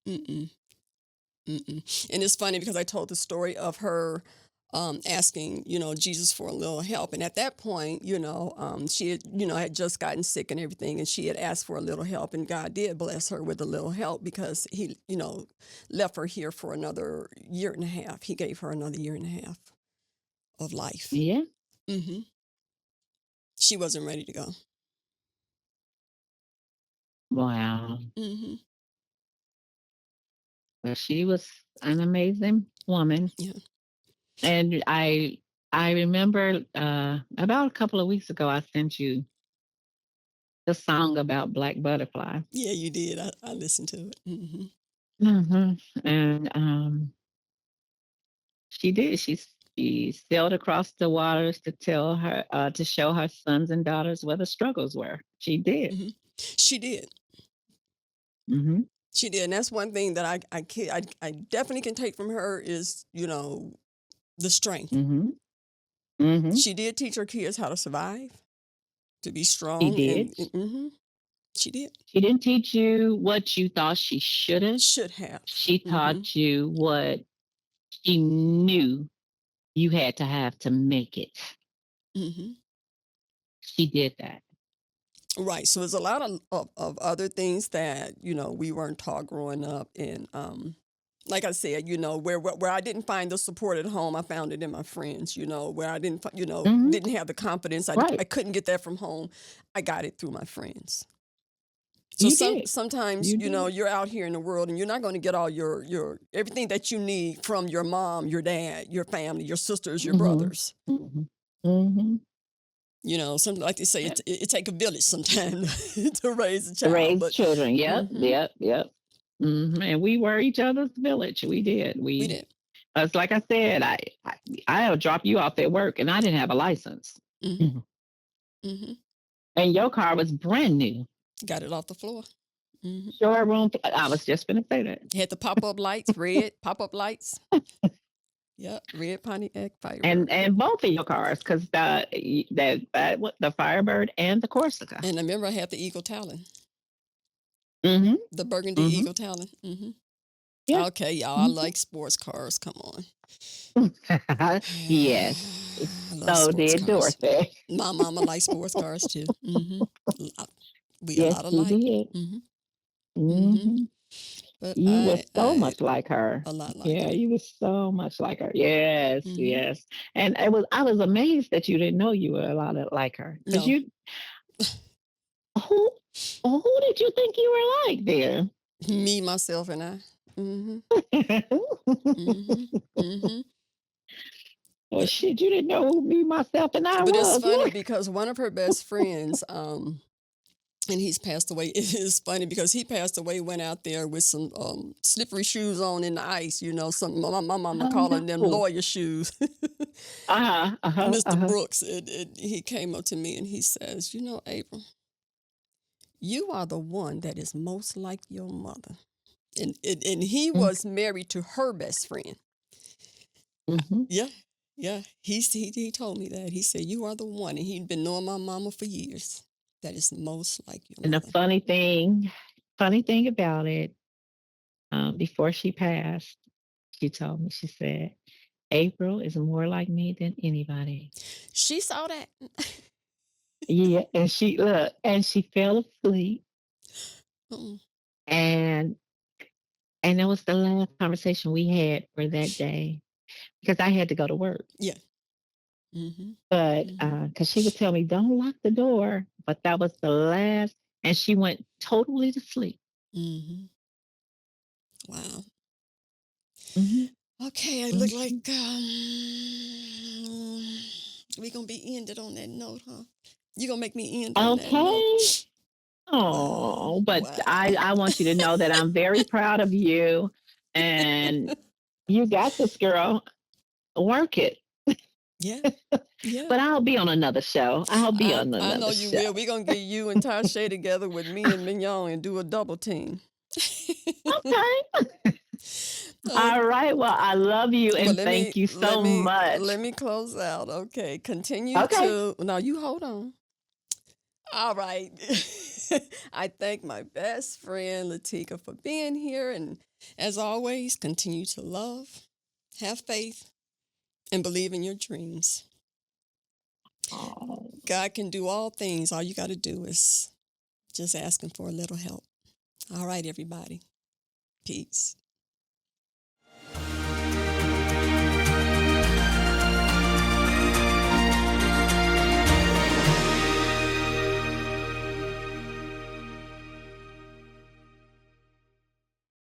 Mm-mm. Mm-mm. And it's funny because I told the story of her asking, Jesus for a little help. And at that point, she had, had just gotten sick and everything, and she had asked for a little help, and God did bless her with a little help because He, left her here for another year and a half. He gave her another year and a half of life. Yeah. hmm She wasn't ready to go. Wow. hmm But she was an amazing woman. Yeah. And I remember about a couple of weeks ago I sent you the song about Black Butterfly. Yeah, you did. I listened to it. And she did. She sailed across the waters to tell her to show her sons and daughters where the struggles were. She did. hmm She did. Mhm. She did, and that's one thing that I definitely can take from her is, the strength. Mhm. Mhm. She did teach her kids how to survive, to be She strong, did. and she did. She didn't teach you what you thought she should have. Should have. She hmm taught you what she knew you had to have to make it. hmm She did that. Right. So there's a lot of other things that, we weren't taught growing up. And like I said, where I didn't find the support at home, I found it in my friends, where I didn't, Mhm. didn't have the confidence. I Right. couldn't get that from home. I got it through my friends. So You did. sometimes, You did. you're out here in the world and you're not going to get all your everything that you need from your mom, your dad, your family, your sisters, your Mhm. brothers. Mhm. Mhm. Something like they say, Yep. it take a village sometimes to raise a To child. raise But children. Yep. hmm Yep. Yep. And we were each other's village. We did. we We, did. it's like I said, I would drop you off at work, and I didn't have a license. hmm Mhm. hmm And your car was brand new. Got it off the floor. Showroom. I was just gonna say that. Had the pop up lights, red pop up lights. Yep, red Pontiac And Firebird. both of your cars, because that what the Firebird and the Corsica. And I remember I had the Eagle Talon, Mhm. the Burgundy Mhm. Eagle Talon. Yeah. Okay, y'all, I Mhm. like sports cars. Come on. Yes. I love So sports did cars. Dorothy. My mama likes sports cars too. We a Yes, lot she alike. did. hmm hmm Hmm. But You were so I much like her. a lot like Yeah, her. you were so much like her. Yes, hmm yes. And I was amazed that you didn't know you were a lot of like her. Because No, who who did you think you were like there? me, myself, and I. hmm hmm hmm Oh But shit, you didn't know who me, myself, and I but it's was. funny What? because one of her best friends, and he's passed away. It is funny because he passed away, went out there with some slippery shoes on in the ice. Some my mama Oh calling them no. lawyer shoes. Uh-huh. Uh-huh. Mr. Uh-huh. Brooks, he came up to me and he says, April, you are the one that is most like your mother. And he was married to her best friend. Mm-hmm. Yeah, yeah. He told me that. He said, you are the one. And he'd been knowing my mama for years. That is most like your And the mother. funny thing about it, before she passed, she told me, she said, April is more like me than anybody. She saw that. Yeah, and she fell asleep, Mm-mm. and that was the last conversation we had for that day because I had to go to work. Yeah. Mm-hmm. But Mm-hmm. because she would tell me, "Don't lock the door," but that was the last, and she went totally to sleep. Mm-hmm. Wow. Hmm. Okay, it looked like Hmm. we're gonna be ended on that note, huh? You gonna make me end on that note. Okay. Wow. Oh, but Wow. I want you to know that I'm very proud of you, and You got this, girl. Work it. Yeah, yeah. But I'll be on another show. I'll be on I know another you show. will. We're gonna get you and Tasha together with me and Mignon and do a double team. Okay. Oh, All right. Well, I love you well, and let me thank you let so me much. let me close out. Okay, continue Okay. to now. You hold on. All right. I thank my best friend Lettica for being here, and as always, continue to love, have faith, and believe in your dreams. Oh. God can do all things. All you got to do is just ask Him for a little help. All right, everybody. Peace.